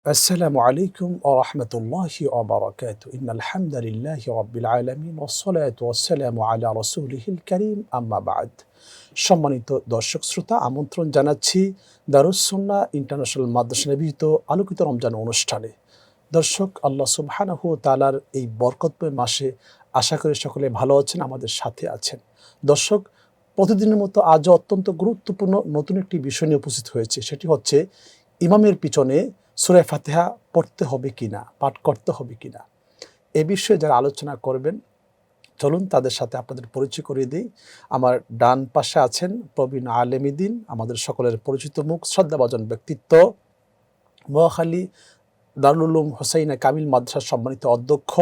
السلام عليكم ورحمة الله وبركاته إن الحمد لله رب العالمين والصلاة والسلام على رسوله الكريم أما بعد সম্মানিত দর্শক শ্রোতা আমন্ত্রণ জানাচ্ছি দারুস সুন্নাহ ইন্টারন্যাশনাল মাদ্রাসা নিবেদিত আলোকিত রমজান অনুষ্ঠানে। দর্শক, আল্লাহ সুবহানাহু ওয়া তাআলার এই বরকতময় মাসে আশা করি সকলে ভালো আছেন, আমাদের সাথে আছেন। দর্শক, প্রতিদিনের মতো আজও অত্যন্ত গুরুত্বপূর্ণ নতুন একটি বিষয় নিয়ে উপস্থিত হয়েছে, সেটি হচ্ছে ইমামের পিছনে সূরা ফাতিহা পড়তে হবে কিনা, পাঠ করতে হবে কিনা। এ বিষয়ে যারা আলোচনা করবেন, চলুন তাদের সাথে আপনাদের পরিচয় করিয়ে দিই। আমার ডান পাশে আছেন প্রবীণ আলেম দ্বীন, আমাদের সকলের পরিচিত মুখ, শ্রদ্ধাভাজন ব্যক্তিত্ব, মহাখালী দারুল উলুম হোসাইনা কামিল মাদ্রাসার সম্মানিত অধ্যক্ষ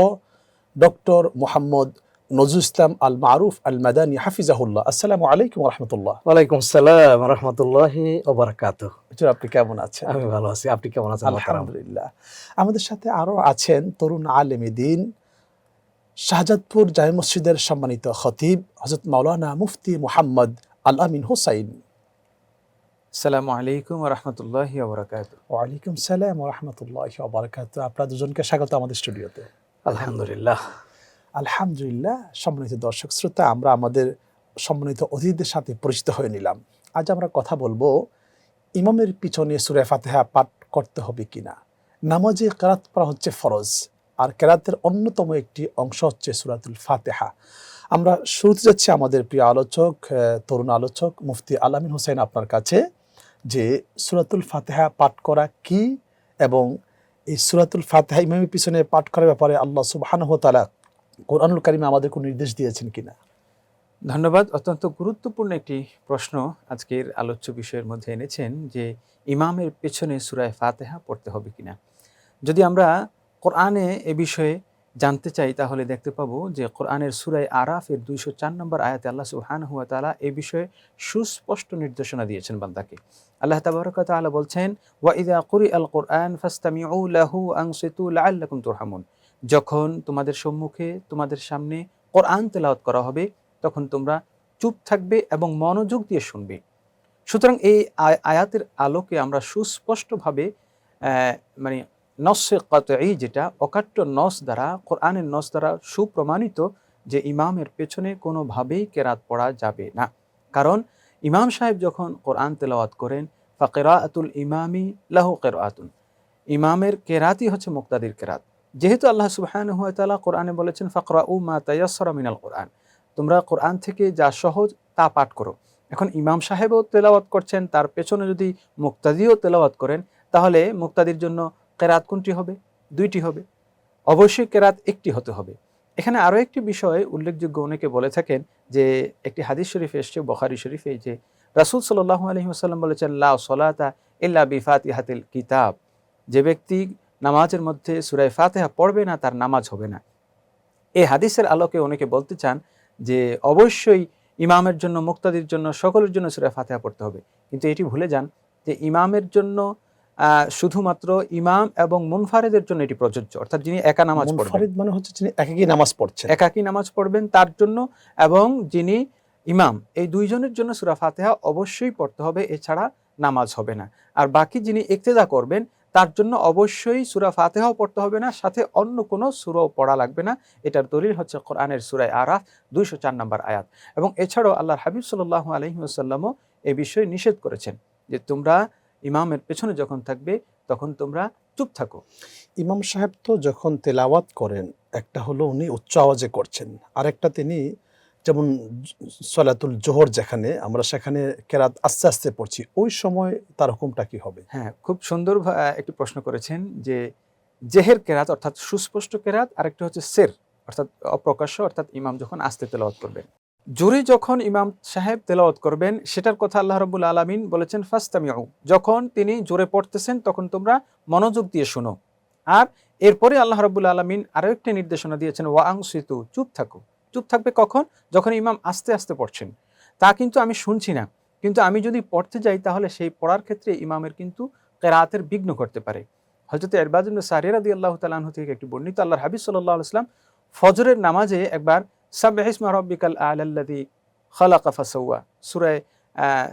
ডক্টর মোহাম্মদ নজরুল ইসলাম আল মারুফ আল মাদানী হাফিজাহুল্লাহ। আসসালামু আলাইকুম ওয়া রাহমাতুল্লাহ। ওয়ালাইকুম আসসালাম ওয়া রাহমাতুল্লাহি ওয়া বারাকাতুহু। হুজুর, আপনি কেমন আছেন? আমি ভালো আছি, আপনি কেমন আছেন? আলহামদুলিল্লাহ। আমাদের সাথে আরও আছেন তরুণ আলেম দ্বীন, শাহজাদপুর জামে মসজিদের সম্মানিত খতিব হযরত মাওলানা মুফতি মুহাম্মদ আল আমিন হুসাইন। আসসালামু আলাইকুম ওয়া রাহমাতুল্লাহি ওয়া বারাকাতুহু। ওয়ালাইকুম সালাম ওয়া রাহমাতুল্লাহি ওয়া বারাকাতুহু। আপনারা দুজনকে স্বাগত আমাদের স্টুডিওতে। আলহামদুলিল্লাহ। আলহামদুলিল্লাহ। সম্মানিত দর্শক শ্রোতা, আমরা আমাদের সম্মানিত অতিথিদের সাথে পরিচিত হয়ে নিলাম। আজ আমরা কথা বলবো ইমামের পিছনে সূরা ফাতিহা পাঠ করতে হবে কিনা। নামাজে কেরাত পড়া হচ্ছে ফরজ, আর কেরাতের অন্যতম একটি অংশ হচ্ছে সূরাতুল ফাতিহা। আমরা শুরুতে যাচ্ছি আমাদের প্রিয় আলোচক, তরুণ আলোচক মুফতি আল আমিন হুসাইন আপনার কাছে, যে সূরাতুল ফাতিহা পাঠ করা কি এবং এই সূরাতুল ফাতিহা ইমামের পিছনে পাঠ করার ব্যাপারে আল্লাহ সুবহানাহু ওয়া তাআলা কোরআনুল কারিমে আমাদের কোনো নির্দেশ দিয়েছেন কিনা। ধন্যবাদ। অত্যন্ত গুরুত্বপূর্ণ একটি প্রশ্ন আজকের আলোচ্য বিষয়ের মধ্যে এনেছেন, যে ইমামের পেছনে সূরা ফাতিহা পড়তে হবে কিনা। যদি আমরা কোরআনে এ বিষয়ে জানতে চাই, তাহলে দেখতে পাবো যে কোরআনের সূরা আরাফের 204 নম্বর আয়াতে আল্লাহ সুবহানাহু ওয়া তাআলা এই বিষয়ে সুস্পষ্ট নির্দেশনা দিয়েছেন বান্দাকে। আল্লাহ তাবারক ওয়া তাআলা বলছেন, ওয়া ইযা কুরিআল কুরআন ফাসতামিউ লাহু আনসিতু লাআল্লাকুম তুরহামুন। যখন তোমাদের সম্মুখে, তোমাদের সামনে কোরআন তেলাওয়াত করা হবে, তখন তোমরা চুপ থাকবে এবং মনোযোগ দিয়ে শুনবে। সুতরাং এই আয়াতের আলোকে আমরা সুস্পষ্টভাবে মানে নসে কতঈ, যেটা অকাট্য নস দ্বারা, কোরআনের নস দ্বারা সুপ্রমাণিত, যে ইমামের পেছনে কোনোভাবেই কেরাত পড়া যাবে না। কারণ ইমাম সাহেব যখন কোরআন তেলাওয়াত করেন, ফাকিরাআতুল ইমামি লাহু কিরাআতুন, ইমামের কেরাতই হচ্ছে মুক্তাদির কেরাত। যেহেতু আল্লাহ সুবহানাহু ওয়া তাআলা কোরআনে বলেছেন, ফাকরাউ মা তায়াসসারা মিনাল কোরআন, তোমরা কোরআন থেকে যা সহজ তা পাঠ করো। এখন ইমাম সাহেবও তেলাওয়াত করছেন, তার পেছনে যদি মুক্তাদিও তেলাওয়াত করেন, তাহলে মুক্তাদির জন্য কেরাত কোনটি হবে? দুইটি হবে, অবশ্যই কেরাত একটি হতে হবে। এখানে আরও একটি বিষয় উল্লেখযোগ্য, অনেকে বলে থাকেন যে একটি হাদিস শরীফ এসছে বুখারী শরীফে, যে রাসূল সাল্লাল্লাহু আলাইহি ওয়াসাল্লাম বলেছেন, লা সলাতা ইল্লা বিফাতিহাতিল কিতাব, যে ব্যক্তি নামাজের মধ্যে সূরা ফাতিহা পড়বে না, তার নামাজ হবে না। এই হাদিসের আলোকে অনেকে বলতে চান যে অবশ্যই ইমামের জন্য, মুক্তাদির জন্য, সকলের জন্য সূরা ফাতিহা পড়তে হবে। কিন্তু এটি ভুলে যান যে ইমামের জন্য শুধুমাত্র ইমাম এবং মুনফারিদের জন্য এটি প্রযোজ্য, অর্থাৎ যিনি একা নামাজ পড়বেন। মুনফারিদ মানে হচ্ছে যিনি একাকী নামাজ পড়ছেন, একাকী নামাজ পড়বেন তার জন্য, এবং যিনি ইমাম, এই দুইজনের জন্য সূরা ফাতিহা অবশ্যই পড়তে হবে, এছাড়া নামাজ হবে না। আর বাকি যিনি ইক্তেদা করবেন, তার জন্য অবশ্যই সূরা ফাতিহাও পড়তে হবে না, সাথে অন্য কোনো সূরাও পড়া লাগবে না। এটার দলিল হচ্ছে কোরআনের সূরা আরাফ 204 নম্বর আয়াত। এবং এছাড়াও আল্লাহর হাবিব সাল্লাল্লাহু আলাইহি ওয়াসাল্লামও এই বিষয়ে নিষেধ করেছেন, যে তোমরা ইমামের পেছনে যখন থাকবে, তখন তোমরা চুপ থাকো। ইমাম সাহেব তো যখন তেলাওয়াত করেন, একটা হলো উনি উচ্চ আওয়াজে করছেন, আরেকটা তিনি যেমন সলাতুল জোহর যেখানে আমরা সেখানে কেরাত আস্তে আস্তে পড়ছি, ওই সময় তার হুকুমটা কি হবে? হ্যাঁ, খুব সুন্দর একটি প্রশ্ন করেছেন, যে জেহের কেরাত অর্থাৎ সুস্পষ্ট কেরাত, আরেকটা হচ্ছে সের অর্থাৎ অপ্রকাশ্য, অর্থাৎ ইমাম যখন আস্তে তেলাওয়াত করবেন। জোরে যখন ইমাম সাহেব তেলাওয়াত করবেন, সেটার কথা আল্লাহ রাব্বুল আলামিন বলেছেন, ফাসতামিউ, যখন তিনি জোরে পড়তেছেন তখন তোমরা মনোযোগ দিয়ে শোনো। আর এরপরে আল্লাহ রাব্বুল আলামিন আরও একটি নির্দেশনা দিয়েছেন, ওয়া আনসিতু, চুপ থাকো। চুপ থাকবে কখন? যখন ইমাম আস্তে আস্তে পড়ছেন। তা কিন্তু আমি শুনছি না, কিন্তু আমি যদি পড়তে যাই, তাহলে সেই পড়ার ক্ষেত্রে ইমামের কিন্তু কেরাতের বিঘ্ন করতে পারে। হযরত ইরবাদ ইবনে সারিয়া রাদিয়াল্লাহু তাআলা আনহু থেকে একটি বর্ণিত, আল্লাহর হাবিব সাল্লাল্লাহু আলাইহি ওয়াসাল্লাম ফজরের নামাজে একবার সাব্বিহিসমা রাব্বিকাল আ'লাল্লাযী খালাকা ফাসাওয়া, সূরা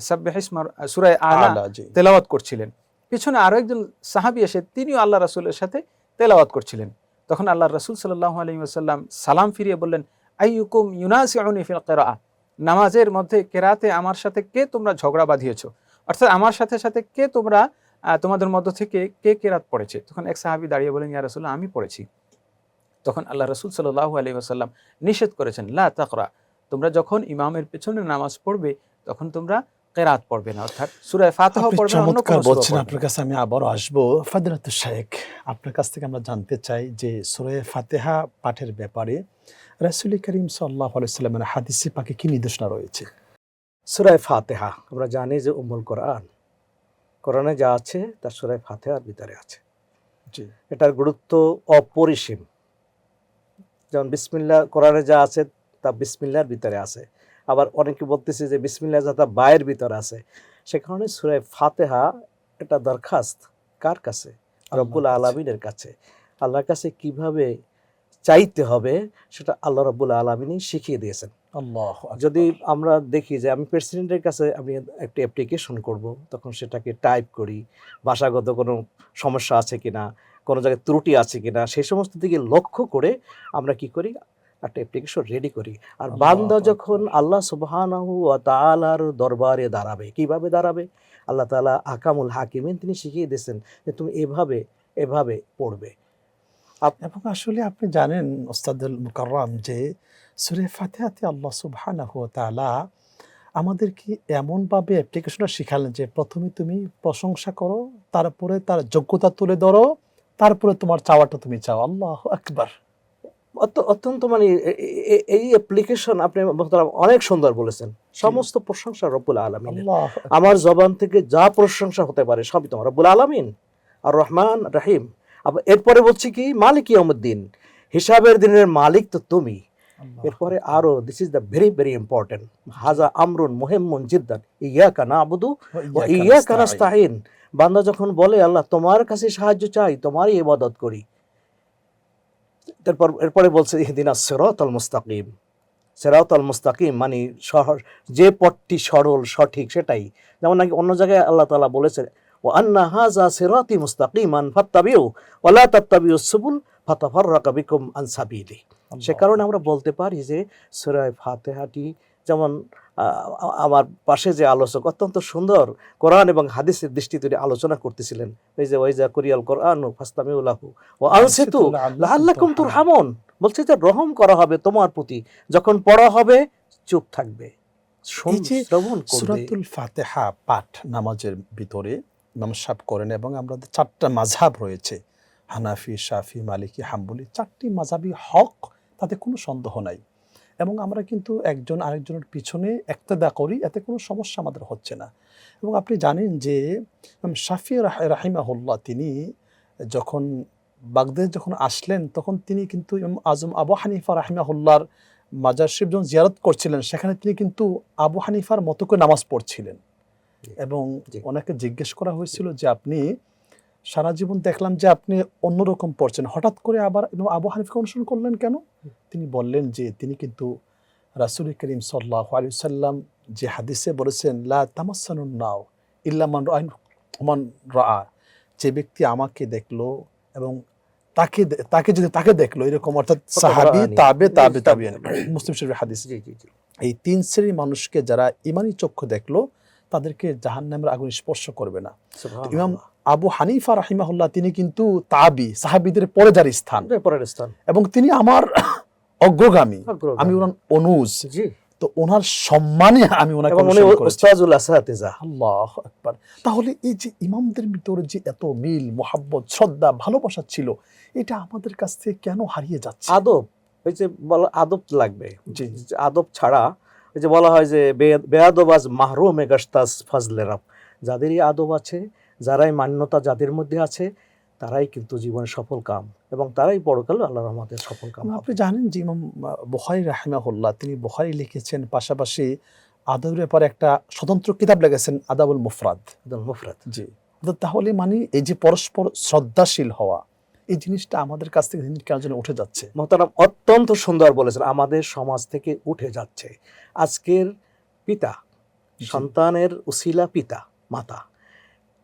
সাব্বিহিসমা, সূরা আ'লা তেলাওয়াত করছিলেন। পেছনে আরো একজন সাহাবী এসে তিনিও আল্লাহ রাসূলের সাথে তেলাওয়াত করছিলেন। তখন আল্লাহ রাসূল সাল্লাল্লাহু আলাইহি ওয়াসাল্লাম সালাম ফিরিয়ে বললেন, আইয়ুকুম ইউনাসিউনি ফিল কিরাআহ, নামাজের মধ্যে কেরাতে আমার সাথে কে তোমরা ঝগড়া বাঁধিয়েছো, অর্থাৎ আমার সাথে সাথে কে তোমরা তোমাদের মধ্য থেকে কে কেরাত পড়েছে। তখন এক সাহাবী দাঁড়িয়ে বলেন, ইয়া রাসূলুল্লাহ, আমি পড়েছি। তখন আল্লাহ রাসূল সাল্লাল্লাহু আলাইহি ওয়াসাল্লাম নিষেধ করেছেন, লা তাকরা, তোমরা যখন ইমামের পেছনে নামাজ পড়বে তখন তোমরা কেরাত পড়বে না, অর্থাৎ সূরা ফাতিহা আপনি পড়বে না, অন্য চমৎকার কোনো সূরা বলছেন। পড়বে আপনার না। কাছে আমি আবারও আসবো। ফাদিলাতুশ শাইখ, আপনার কাছ থেকে আমরা জানতে চাই যে সূরা ফাতিহা পাঠের ব্যাপারে রাসূল করিম সাল্লাল্লাহু আলাইহি ওয়াসাল্লামের হাদিসে পাকে কি নির্দেশনা রয়েছে? সূরা ফাতিহা আমরা জানি যে উম্মুল কোরআন, কোরআনে যা আছে তা সূরা ফাতিহার ভিতরে আছে। জি, এটার গুরুত্ব অপরিসীম। যেমন বিসমিল্লাহ কোরআনে যা আছে তা বিসমিল্লাহর ভিতরে আছে, আবার অনেকে বলতেছে যে বিসমিল্লাহ যা তা বায়ের ভিতরে আছে। সে কারণে সূরা ফাতিহা এটা দরখাস্ত কার কাছে? রব্বুল আলামিনের কাছে। আল্লাহর কাছে কিভাবে চাইতে হবে সেটা আল্লাহ রব্বুল আলামিনই শিখিয়ে দিয়েছেন। আল্লাহু আকবার। যদি আমরা দেখি যে আমি প্রেসিডেন্টের কাছে আমি একটা অ্যাপ্লিকেশন করব, তখন সেটাকে টাইপ করি, ভাষাগত কোনো সমস্যা আছে কিনা, কোনো জায়গায় ত্রুটি আছে কিনা, সেই সমস্ত দিকে লক্ষ্য করে আমরা কি করি, একটা অ্যাপ্লিকেশন রেডি করি। আর বান্দা আল্লাহু যখন আল্লাহ সুবহানাহু ওয়া তাআলার দরবারে দাঁড়াবে, কিভাবে দাঁড়াবে? আল্লাহ তাআলা আকামুল হাকিমিন তিনি শিখিয়ে দিয়েছেন যে তুমি এভাবে এভাবে পড়বে। এবং আসলে আপনি জানেন ওস্তাদুল মুকাররম যে সূরা ফাতিহাতে আল্লাহ সুবহানাহু ওয়া তাআলা আমাদেরকে এমনভাবে অ্যাপ্লিকেশনটা শিখালেন যে প্রথমে তুমি প্রশংসা করো, তারপরে তার যোগ্যতা তুলে ধরো, তারপরে তোমার চাওয়াটা তুমি চাও। আল্লাহু আকবার। অত্যন্ত মানে এই অ্যাপ্লিকেশন আপনি মোহতারাম অনেক সুন্দর বলেছেন। সমস্ত প্রশংসা রব্বুল আলামিনের। আল্লাহু আকবার। আমার জবান থেকে যা প্রশংসা হতে পারে সবই তোমার রব্বুল আলামিন আর রহমান রহিম। আবার এরপরে বলছি কি, মালিক ইয়াউমুদ্দিন, হিসাবের দিনের মালিক তো তুমি। এরপরে আরো this is the very very important, হাজা আমরুন মুহিম্মুন জিদ্দান, ইয়্যাকা না'বুদু ওয়া ইয়্যাকা নাস্তাঈন। বান্দা যখন বলে আল্লাহ তোমার কাছে সাহায্য চাই, তোমারই ইবাদত করি, এরপরে বলছে ইহদিনাস সিরাতাল মুস্তাকিম। সিরাতাল মুস্তাকিম মানে যে পথটি সরল সঠিক সেটাই। যেমন নাকি অন্য জায়গায় আল্লাহ তাআলা বলেছে, ওয়া আন্না হাযা সিরাতি মুস্তাকিমান ফাত্তাবিউ ওয়া লা তাত্তাবিউস সুবুল ফাতাফাররাকা বিকুম আন সাবিলি। সে কারণে আমরা বলতে পারি যে সূরা ফাতিহাটি যেমন আমার পাশে যে আলোচক অত্যন্ত সুন্দর কোরআন এবং হাদিসের দৃষ্টি থেকে আলোচনা করতেছিলেন, এই যে ওয়াইজা কুরিয়াল কোরআন ফাসতামিউ লাহু ওয়া আনসিতু লাআল্লাকুম তুরহামুন, বলছে যে রহম করা হবে তোমার প্রতি, যখন পড়া হবে চুপ থাকবে, শ্রবণ করবে। সূরাতুল ফাতিহা পাঠ নামাজের ভিতরে ইমাম সাহেব করেন এবং আমাদের 4টা মাযহাব রয়েছে, হানাফি, শাফি, মালিকি, হাম্বলি, 4টি মাযহাবই হক, তাতে কোনো সন্দেহ নাই। এবং আমরা কিন্তু একজন আরেকজনের পিছনে ইক্তেদা করি, এতে কোনো সমস্যা আমাদের হচ্ছে না। এবং আপনি জানেন যে শাফি রাহিমাহুল্লাহ তিনি যখন বাগদাদ যখন আসলেন তখন তিনি কিন্তু ইমাম আজম আবু হানিফা রাহিমাহুল্লাহর মাজার শরীফ যখন জিয়ারত করছিলেন সেখানে তিনি কিন্তু আবু হানিফার মতো করে নামাজ পড়ছিলেন। এবং ওনাকে জিজ্ঞেস করা হয়েছিল যে আপনি সারা জীবন দেখলাম যে আপনি অন্যরকম পড়ছেন, হঠাৎ করে আবার আবু হানিফাকে অনুসরণ করলেন কেন? তিনি বললেন যে তিনি কিন্তু রাসূল করিম সাল্লাল্লাহু আলাইহি ওয়াসাল্লাম যে হাদিসে বলেছেন লা তামাসসানুন নাও ইল্লা মান রাআ, যে ব্যক্তি আমাকে দেখলো এবং তাকে যদি তাকে দেখলো, এরকম অর্থাৎ সাহাবী, তাবিঈন, মুসলিম শরীফের হাদিস। এই 3 শ্রেণীর মানুষকে যারা ঈমানী চক্ষু দেখলো তাদেরকে জাহান্নামের আগুন স্পর্শ করবে না। ইমাম আবু হানিফা রাহিমাহুল্লাহ তিনি কিন্তু সাহাবীদের পরে যার স্থান, এবং তিনি আমার অগ্রগামী, আমি ওনার অনুজ, তো ওনার সম্মানে আমি ওনাকে অনুসরণ করেছি। উস্তাজুল আসাতিজা। আল্লাহু আকবার। তাহলে এই যে ইমামদের ভিতরে যে এত মিল, মুহাব্বত, শ্রদ্ধা, ভালোবাসা ছিল, এটা আমাদের কাছ থেকে কেন হারিয়ে যাচ্ছে? আদব, ওই যে বলা আদব লাগবে, আদব ছাড়া ওই যে বলা হয় যে বেয়াদবাজ মাহরুমে গাস্তাস ফাজলে রাব, যাদেরই আদব আছে, যারাই মান্যতা যাদের মধ্যে আছে, তারাই কিন্তু জীবনে সফল কাম, এবং তারাই পরকালে আল্লাহর রহমতের সফল কাম। আপনি জানেন যে ইমাম বুখারী রাহিমাহুল্লাহ তিনি বুখারী লিখেছেন, পাশাপাশি আদবের ব্যাপারে একটা স্বতন্ত্র কিতাব লিখেছেন, আদাবুল মুফরাদ। জি, তাহলে মানে এই যে পরস্পর শ্রদ্ধাশীল হওয়া, এই জিনিসটা আমাদের কাছ থেকে কেন যেন উঠে যাচ্ছে। মোহতারাম অত্যন্ত সুন্দর বলেছেন, আমাদের সমাজ থেকে উঠে যাচ্ছে। আজকের পিতা, সন্তানের উসিলা পিতা মাতা,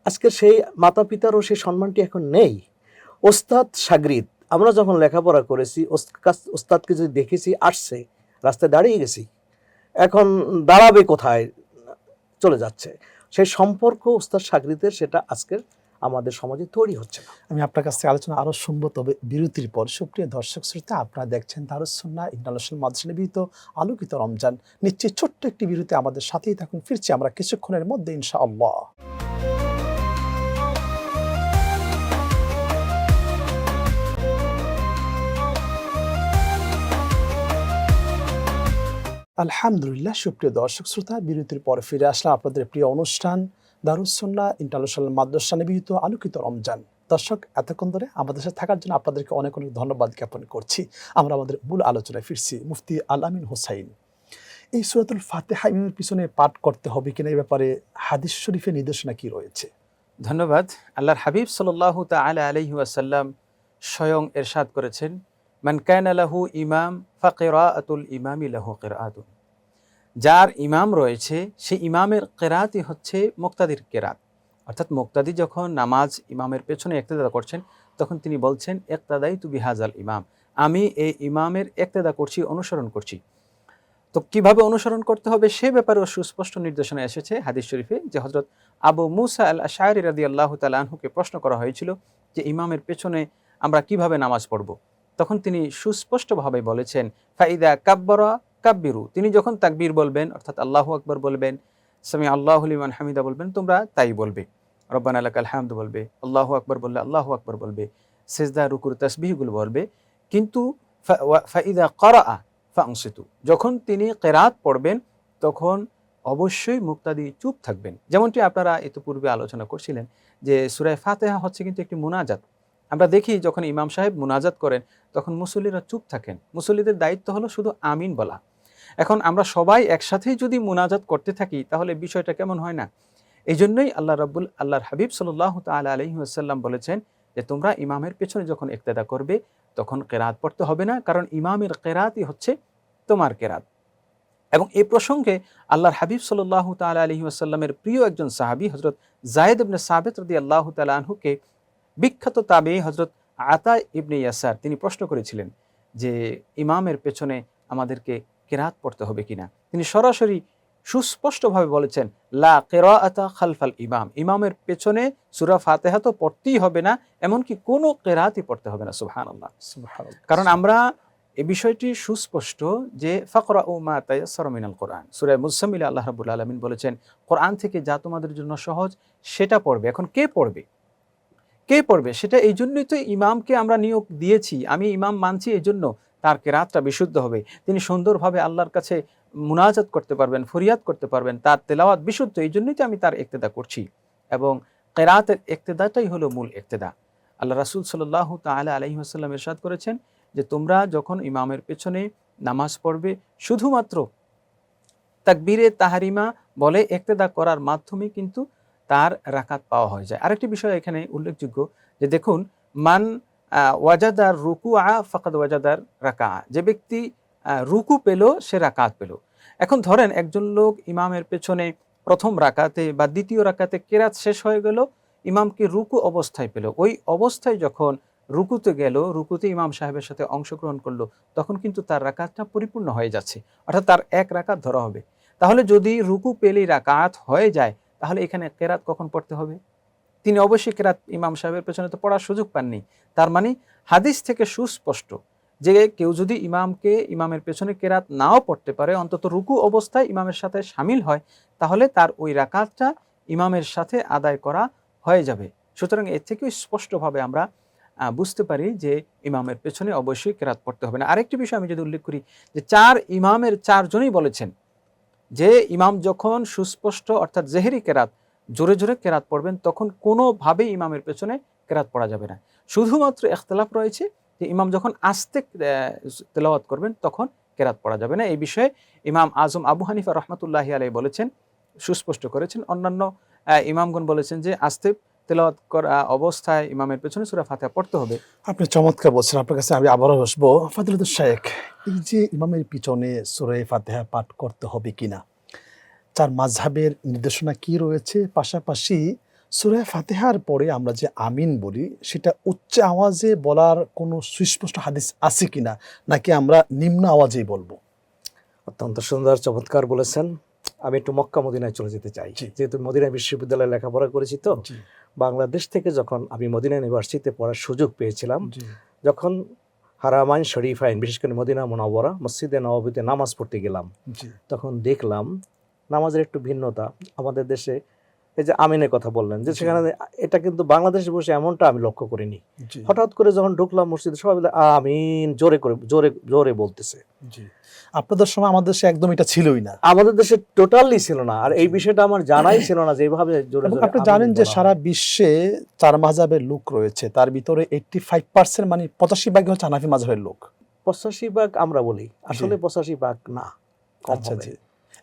আজকে সেই মাতা পিতারও সেই সম্মানটি এখন নেই। ওস্তাদ শাগরিদ, আমরা যখন লেখাপড়া করেছি ওস্তাদকে যদি দেখেছি আসছে রাস্তায় দাঁড়িয়ে গেছি, এখন দাঁড়াবে কোথায়, চলে যাচ্ছে। সেই সম্পর্ক ওস্তাদ শাগরিদের সেটা আজকের আমাদের সমাজে তৈরি হচ্ছে না। আমি আপনার কাছ থেকে আলোচনা আরও শুনবো, তবে বিরতির পর। সুপ্রিয় দর্শক শ্রোতা, আপনারা দেখছেন দারুস সুন্নাহ ইন্টারন্যাশনাল মাদ্রাসা নিবেদিত আলোকিত রমজান। নিশ্চয়ই ছোট্ট একটি বিরতি, আমাদের সাথেই থাকুন। ফিরছি আমরা কিছুক্ষণের মধ্যে ইনশাআল্লাহ। আলহামদুলিল্লাহ, সুপ্রিয় দর্শক শ্রোতা, বিরতির পর ফিরে আসলাম আপনাদের প্রিয় অনুষ্ঠান দারুস সুন্নাহ ইন্টারন্যাশনাল মাদ্রাসা নিবেদিত আলোকিত রমজান। দর্শক, এতক্ষণ ধরে আমাদের সাথে থাকার জন্য আপনাদেরকে অনেক অনেক ধন্যবাদ জ্ঞাপন করছি। আমরা আমাদের মূল আলোচনায় ফিরছি। মুফতি আল আমিন হোসাইন, এই সূরাতুল ফাতিহা ইমামের পিছনে পাঠ করতে হবে কিনা, এই ব্যাপারে হাদিস শরীফে নির্দেশনা কি রয়েছে? ধন্যবাদ। আল্লাহর হাবিব সাল্লাল্লাহু তাআলা আলাইহি ওয়াসাল্লাম স্বয়ং ইরশাদ করেছেন, মান কানা লাহু ইমাম ফাকিরাআতুল ইমামি লাহু কিরাআতুন। যার ইমাম রয়েছে সেই ইমামের কেরাতই হচ্ছে মুক্তাদির কেরাত। অর্থাৎ মুক্তাদি যখন নামাজ ইমামের পেছনে ইক্তেদা করছেন, তখন তিনি বলছেন ইক্তাদাইতু বিহাজাল ইমাম, আমি এই ইমামের ইক্তেদা করছি, অনুসরণ করছি। তো কিভাবে অনুসরণ করতে হবে সে ব্যাপারেও সুস্পষ্ট নির্দেশনা এসেছে হাদিস শরীফে, যে হযরত আবু মুসা আল আশআরী রাদিয়াল্লাহু তাআলা আনহুকে প্রশ্ন করা হয়েছিল যে ইমামের পেছনে আমরা কিভাবে নামাজ পড়ব। তখন তিনি সুস্পষ্টভাবে বলেছেন, ফাইদা কাব্বারা কাব্বিরু, তিনি যখন তাকবীর বলবেন অর্থাৎ আল্লাহু আকবার বলবেন, সামি আল্লাহু লিমান হামিদা বলবেন, তোমরা তাই বলবে। রব্বানা লাকাল হামদু বলবে, আল্লাহু আকবার বললে আল্লাহু আকবার বলবে, সিজদা রুকুর তাসবিহগুলো বলবে। কিন্তু ফাইদা ক্বারাআ ফানসিতু, যখন তিনি কিরাত পড়বেন তখন অবশ্যই মুক্তাদি চুপ থাকবেন। যেমনটি আপনারা ইতিপূর্বে আলোচনা করছিলেন যে সূরা ফাতিহা হচ্ছে কিন্তু একটি মুনাজাত। আমরা দেখি যখন ইমাম সাহেব মুনাজাত করেন তখন মুসল্লিরা চুপ থাকেন। মুসল্লিদের দায়িত্ব হলো শুধু আমিন বলা। এখন আমরা সবাই একসাথেই যদি মুনাজাত করতে থাকি তাহলে বিষয়টা কেমন হয় না? এই জন্যই আল্লাহর হাবিব সাল্লাল্লাহু তাআলা আলাইহি ওয়াসাল্লাম বলেছেন যে তোমরা ইমামের পেছনে যখন ইক্তেদা করবে তখন কিরাত পড়তে হবে না, কারণ ইমামের কিরাতই হচ্ছে তোমার কিরাত। এবং এই প্রসঙ্গে আল্লাহর হাবিব সাল্লাল্লাহু তাআলা আলাইহি ওয়াসাল্লামের প্রিয় একজন সাহাবী হযরত যায়েদ ইবনে সাবিত রাদিয়াল্লাহু তাআলা আনহুকে বিখ্যাত তাবেঈ হযরত আতা ইবনে ইয়াসার তিনি প্রশ্ন করেছিলেন যে ইমামের পেছনে আমাদেরকে কিরাত পড়তে হবে কিনা। তিনি সরাসরি সুস্পষ্টভাবে বলেছেন, লা কিরাআতা খালফাল ইমাম, ইমামের পেছনে সূরা ফাতিহা তো পড়তেই হবে না, এমনকি কোনো কিরাতই পড়তে হবে না। সুবহানাল্লাহ, সুবহানাল্লাহ। কারণ আমরা এই বিষয়টি সুস্পষ্ট যে ফাকরাউ মা তায়াসসারা মিনাল কোরআন, সূরা মুজাম্মিলে আল্লাহ রাব্বুল আলামিন বলেছেন কোরআন থেকে যা তোমাদের জন্য সহজ সেটা পড়বে। এখন কে পড়বে? কে পড়বে সেটা এই জন্যই তো ইমামকে আমরা নিয়োগ দিয়েছি। আমি ইমাম মানছি এই জন্য তার কেরাতটা বিশুদ্ধ হবে, তিনি সুন্দরভাবে আল্লাহর কাছে মুনাজাত করতে পারবেন, ফরিয়াদ করতে পারবেন, তার তেলাওয়াত বিশুদ্ধ, এই জন্যই তো আমি তার ইক্তেদা করছি। এবং কেরাতের ইক্তেদাটাই হলো মূল ইক্তেদা। আল্লাহ রাসূল সাল্লাল্লাহু তাআলা আলাইহি ওয়াসাল্লাম ইরশাদ করেছেন যে তোমরা যখন ইমামের পেছনে নামাজ পড়বে শুধুমাত্র তাকবীরে তাহরিমা বলে ইক্তেদা করার মাধ্যমে কিন্তু তার রাকাত পাওয়া হয়ে যায়। আরেকটি বিষয় এখানে উল্লেখযোগ্য যে দেখুন, মান ওয়াজাদার রুকুআ ফাকাদ ওয়াজাদার রাকা, যে ব্যক্তি রুকু পেল সে রাকাত পেল। এখন ধরেন একজন লোক ইমামের পেছনে প্রথম রাকাতে বা দ্বিতীয় রাকাতে কেরাত শেষ হয়ে গেল, ইমামকে রুকু অবস্থায় পেল, ওই অবস্থায় যখন রুকুতে গেল, রুকুতে ইমাম সাহেবের সাথে অংশগ্রহণ করলো, তখন কিন্তু তার রাকাতটা পরিপূর্ণ হয়ে যাচ্ছে, অর্থাৎ তার এক রাকাত ধরা হবে। তাহলে যদি রুকু পেলেই রাকাত হয়ে যায় তাহলে এখানে কেরাত কখন পড়তে হবে? তিনি অবশ্যই কেরাত ইমাম সাহেবের পেছনে তো পড়ার সুযোগ পাননি। তার মানে হাদিস থেকে সুস্পষ্ট যে কেউ যদি ইমামের পেছনে কেরাত নাও পড়তে পারে, অন্তত রুকু অবস্থায় ইমামের সাথে শামিল হয়, তাহলে তার ওই রাকাতটা ইমামের সাথে আদায় করা হয়ে যাবে। সুতরাং এর থেকে স্পষ্টভাবে আমরা বুঝতে পারি যে ইমামের পেছনে অবশ্যই কেরাত পড়তে হবে না। আরেকটি বিষয় আমি যদি উল্লেখ করি যে ইমামের চারজনই বলেছেন যে ইমাম যখন সুস্পষ্ট অর্থাৎ জেহেরি কেরাত জোরে জোরে কেরাত পড়বেন তখন কোনোভাবেই ইমামের পেছনে কেরাত পড়া যাবে না। শুধুমাত্র ইখতিলাফ রয়েছে যে ইমাম যখন আস্তে তেলাওয়াত করবেন তখন কেরাত পড়া যাবে না। এই বিষয়ে ইমাম আজম আবু হানিফা রহমতুল্লাহি আলাইহি বলেছেন, সুস্পষ্ট করেছেন। অন্যান্য ইমামগণ বলেছেন যে আস্তে তেলাওয়াত করা অবস্থায় ইমামের পেছনে সূরা ফাতিহা পড়তে হবে। আপনি চমৎকার বলছেন, আপনার কাছে আমি আবারও বসবো। ফাদিলাতুল শাইখ, এই যে ইমামের পিছনে সূরা ফাতিহা পাঠ করতে হবে কিনা, চার মাযহাবের নির্দেশনা কি রয়েছে, পাশাপাশি সূরা ফাতিহার পরে আমরা যে আমিন বলি সেটা উচ্চ আওয়াজে বলার কোনো সুস্পষ্ট হাদিস আছে কিনা, নাকি আমরা নিম্ন আওয়াজেই বলবো? অত্যন্ত সুন্দর, চমৎকার বলেছেন। আমি একটু মক্কা মদিনায় চলে যেতে চাই, জি। যেহেতু মদিনা বিশ্ববিদ্যালয়ে লেখাপড়া করেছি। তো জি, বাংলাদেশ থেকে যখন আমি মদিনা ইউনিভার্সিটিতে পড়ার সুযোগ পেয়েছিলাম, জি, যখন হারামাইন শরীফাইন, বিশেষ করে মদিনা মুনাওয়ারা মসজিদে নববীতে নামাজ পড়তে গেলাম, জি, তখন দেখলাম নামাজের একটু ভিন্নতা। আমাদের দেশে এই যে আমিনের কথা বললেন, যে জি। সেখানে এটা কিন্তু বাংলাদেশে বসে এমনটা আমি লক্ষ্য করিনি। জি, হঠাৎ করে যখন ঢুকলাম মসজিদে, সবাই বলে আমিন জোরে করে, জোরে জোরে বলতেছে। জি। আপনাদের সময় আমাদের দেশে একদম এটা ছিলই না। আমাদের দেশে টোটালি ছিল না, আর এই জি। বিষয়টা আমার জানাই ছিল না যে এইভাবে জোরে এবং জোরে আপনি আমিন জানেন যে বলা সারা হয়। বিশ্বে 4 মাযহাবের লোক রয়েছে, তার ভিতরে 85% মানে 85% হচ্ছে হানাফি মাযহাবের লোক। 85 ভাগ আমরা বলি, আসলে 85 ভাগ না, কম আচ্ছা, হবে। জি।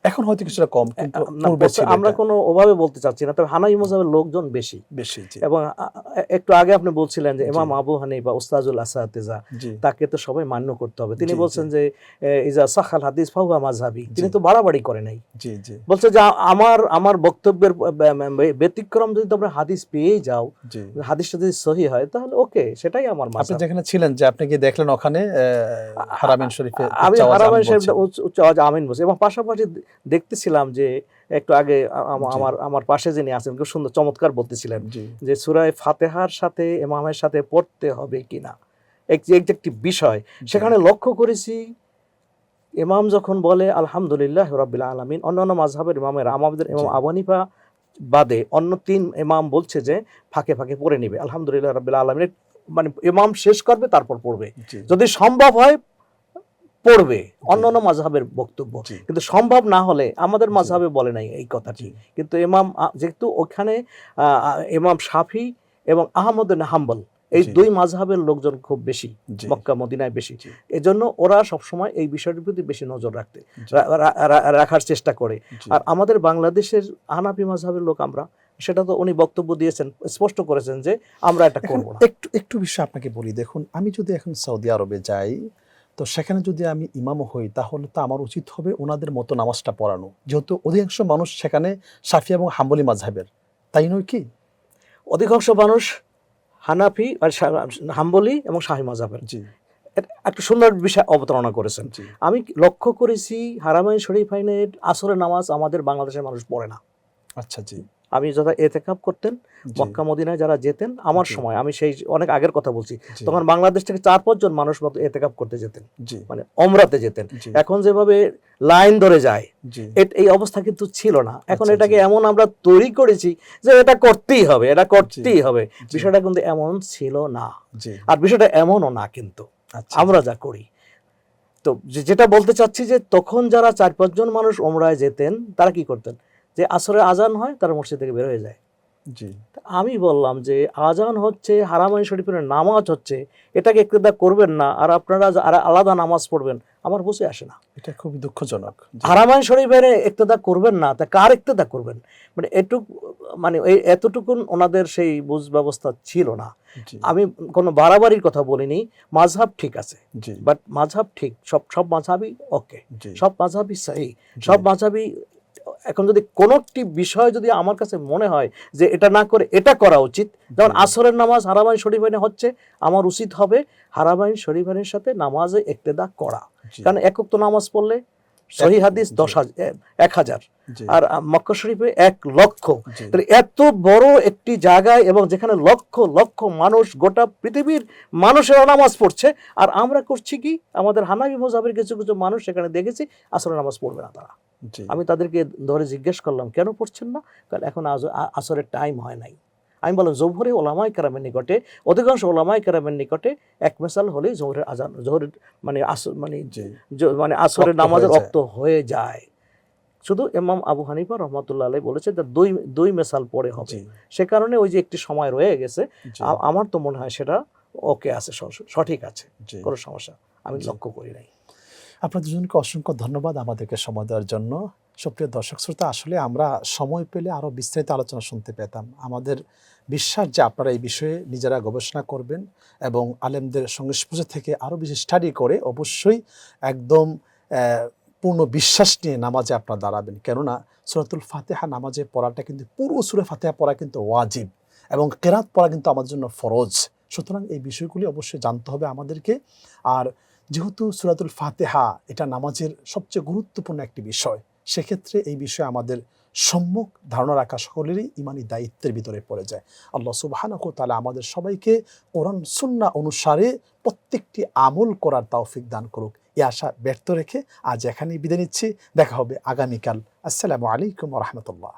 এখন হয়তো কিছুটা কম, কিন্তু না, পূর্বে ছিল আমরা এটা কোনো ওভাবে বলতে চাচ্ছি না, তবে হানাফি মাযহাবের লোকজন বেশি। বেশি। জি, এবং একটু আগে আপনি বলছিলেন যে জি। ইমাম আবু হানিফা উস্তাজুল আসাতিজা, জি, তাকে তো সবাই মান্য করতে হবে। তিনি জি, বলছেন জি। যে ইজা সাখাল হাদিস ফাহুয়া মাযহাবি, তিনি জি। তো বাড়াবাড়ি করে নাই। জি, জি, বলছে যে আমার বক্তব্যের ব্যতিক্রম যদি তোমরা হাদিস পেয়েই যাও, জি। হাদিসটা যদি সহি হয়, তাহলে ওকে, সেটাই আমার আপনি মাযহাব। যেখানে ছিলেন, যে আপনি কি দেখলেন ওখানে হারামাইন শরীফে আমি উচ্চ আওয়াজে হারামাইন আমিন শরীফ বলছেন? উচ্চ আওয়াজে আমিন বলছি, এবং পাশাপাশি দেখতেছিলাম যে একটু আগে জি, আমার পাশে যিনি আছেন খুব সুন্দর চমৎকার বলতেছিলেন জি, যে সূরা ফাতিহার সাথে ইমামের সাথে পড়তে হবে কিনা, একটি বিষয় জি, সেখানে লক্ষ্য করেছি। ইমাম যখন বলে আলহামদুলিল্লাহ রাব্বিল আলামিন, অন্যান্য মাযহাবের ইমামেরা, আমাদের ইমাম জি, আবু হানিফা বাদে অন্য 3 ইমাম বলছে যে ফাঁকে ফাঁকে পড়ে নিবে আলহামদুলিল্লাহ রাব্বিল আলামিন, মানে ইমাম শেষ করবে তারপর পড়বে, জি, যদি সম্ভব হয় পড়বে। জি, অন্যান্য মাযহাবের বক্তব্য, জি, কিন্তু সম্ভব না হলে আমাদের জি, মাযহাবে বলে নাই এই কথাটি। জি, কিন্তু ইমাম যেহেতু ওখানে ইমাম শাফি এবং আহমদ ইবনে হাম্বল, এই জি, 2 মাযহাবের লোকজন খুব বেশি, জি, মক্কা মদিনায় বেশি। জি, এজন্য ওরা সবসময় এই বিষয়টির প্রতি বেশি নজর জি, রাখার চেষ্টা করে। জি। আর আমাদের বাংলাদেশের হানাফি মাযহাবের লোক আমরা, সেটা তো উনি বক্তব্য দিয়েছেন, স্পষ্ট করেছেন যে আমরা এটা এখন করব না। একটু বিষয় আপনাকে বলি। দেখুন, আমি যদি এখন সৌদি আরবে যাই, তো সেখানে যদি আমি ইমাম হই, তাহলে তো আমার উচিত হবে ওনাদের মতো নামাজটা পড়ানো, যেহেতু অধিকাংশ মানুষ সেখানে শাফি এবং হাম্বলি মাযহাবের, তাই নয় কি? অধিকাংশ মানুষ হানাফি আর হাম্বলি এবং শাহী মাযহাবের। জি, এটা একটা সুন্দর বিষয় অবতারণা করেছেন। জি। আমি লক্ষ্য করেছি হারামাইন শরীফাইনের আসরের নামাজ আমাদের বাংলাদেশের মানুষ পড়ে না। আচ্ছা, জি, আমি যারা এতেকাব করতেন জি, মক্কা মদিনায় যারা যেতেন আমার জি, সময়, আমি সেই অনেক আগের কথা বলছি, জি, তখন বাংলাদেশ থেকে 4-5 জন মানুষ মতো এতেকাব করতে যেতেন, জি, মানে ওমরাতে যেতেন। জি, এখন যেভাবে লাইন ধরে যায়, জি, এই অবস্থা কিন্তু ছিল না। এখন আচ্ছা, এটাকে জি, এমন আমরা তৈরি করেছি যে এটা করতেই হবে, এটা করতেই হবে। জি, বিষয়টা কিন্তু এমন ছিল না, জি, আর বিষয়টা এমনও না কিন্তু আচ্ছা, আমরা যা করি। তো যেটা বলতে চাচ্ছি যে তখন যারা 4-5 জন মানুষ ওমরায় যেতেন, তারা কি করতেন, যে আসরের আজান হয় তারা মসজিদ থেকে বের হয়ে যায়। জি। তা আমি বললাম যে আজান হচ্ছে, হারামাইন শরীফের নামাজ হচ্ছে, এটাকে ইক্তেদা করবেন না, আর আপনারা আর আলাদা নামাজ পড়বেন, আমার বুঝে আসে না। এটা খুবই দুঃখজনক। জি, হারামাইন শরীফের ইক্তেদা করবেন না, তা কার ইক্তেদা করবেন? মানে মানে এতটুকুন ওনাদের সেই বুঝ ব্যবস্থা ছিল না। জি, আমি কোনো বাড়াবাড়ির কথা বলিনি, মাযহাব ঠিক আছে, জি, বাট মাযহাব ঠিক, সব মাযহাবই ওকে, জি, সব মাযহাবই সহি, জি, সব মাযহাবই। এখন যদি কোনো একটি বিষয় যদি আমার কাছে মনে হয় যে এটা না করে এটা করা উচিত, যেমন জি, আসরের নামাজ হারামাইন শরীফাইনে হচ্ছে, আমার উচিত হবে হারামাইন শরীফাইনের সাথে নামাজে ইক্তেদা করা। জি, কারণ একক তো নামাজ পড়লে সহি হাদিস জি, 10,000, জি, আর মক্কা শরীফে 1,00,000। জি, তাহলে এত বড় একটি জায়গায়, এবং যেখানে লক্ষ লক্ষ মানুষ, গোটা পৃথিবীর মানুষেরা নামাজ পড়ছে, আর আমরা করছি কি, আমাদের হানাফি মাযহাবের কিছু কিছু মানুষ সেখানে দেখেছি আসরের নামাজ পড়বে না তারা। জি, আমি তাদেরকে ধরে জিজ্ঞেস করলাম কেন পড়ছেন না, কারণ এখন আসরের টাইম হয় নাই। আমি বললাম জোহরে ওলামায়ে কেরামের নিকটে, অধিকাংশ ওলামায়ে কেরামের নিকটে এক মেসাল হলেই জোহরের আজান, জোহরের মানে জি, মানে আসরের ওয়াক্ত নামাজের হয়ে যায়। ওয়াক্ত হয়ে যায়। শুধু ইমাম আবু হানিফা রহমাতুল্লাহ আলাইহি বলেছে যে দুই মেসাল পড়ে হবে। জি, সে কারণে ওই যে একটি সময় রয়ে গেছে, জি, আমার তো মনে হয় সেটা ওকে আছে, সঠিক আছে, জি, কোনো সমস্যা আমি জি। লক্ষ্য করি নাই। আপনাদের দুজনকে অসংখ্য ধন্যবাদ আমাদেরকে সময় দেওয়ার জন্য। সুপ্রিয় দর্শক শ্রোতা, আসলে আমরা সময় পেলে আরও বিস্তারিত আলোচনা শুনতে পেতাম। আমাদের বিশ্বাস যে আপনারা এই বিষয়ে নিজেরা গবেষণা করবেন এবং আলেমদের সংস্পর্শে থেকে আরও বেশি স্টাডি করে অবশ্যই একদম পূর্ণ বিশ্বাস নিয়ে নামাজে আপনারা দাঁড়াবেন। কেননা সূরাতুল ফাতিহা নামাজে পড়াটা কিন্তু পুরো সূরা ফাতিহা পড়া কিন্তু ওয়াজিব এবং কেরাত পড়া কিন্তু আমাদের জন্য ফরজ। সুতরাং এই বিষয়গুলি অবশ্যই জানতে হবে আমাদেরকে। আর যেহেতু সূরাতুল ফাতিহা এটা নামাজের সবচেয়ে গুরুত্বপূর্ণ একটি বিষয়, সেক্ষেত্রে এই বিষয়ে আমাদের সম্যক ধারণা রাখা সকলেরই ইমানি দায়িত্বের ভিতরে পড়ে যায়। আল্লাহ সুবহানাহু ওয়া তাআলা আমাদের সবাইকে কোরআন সুন্নাহ অনুসারে প্রত্যেকটি আমল করার তৌফিক দান করুক, এই আশা ব্যর্থ রেখে আজ এখানেই বিদায় নিচ্ছি। দেখা হবে আগামীকাল। আসসালামু আলাইকুম ওয়া রাহমাতুল্লাহ।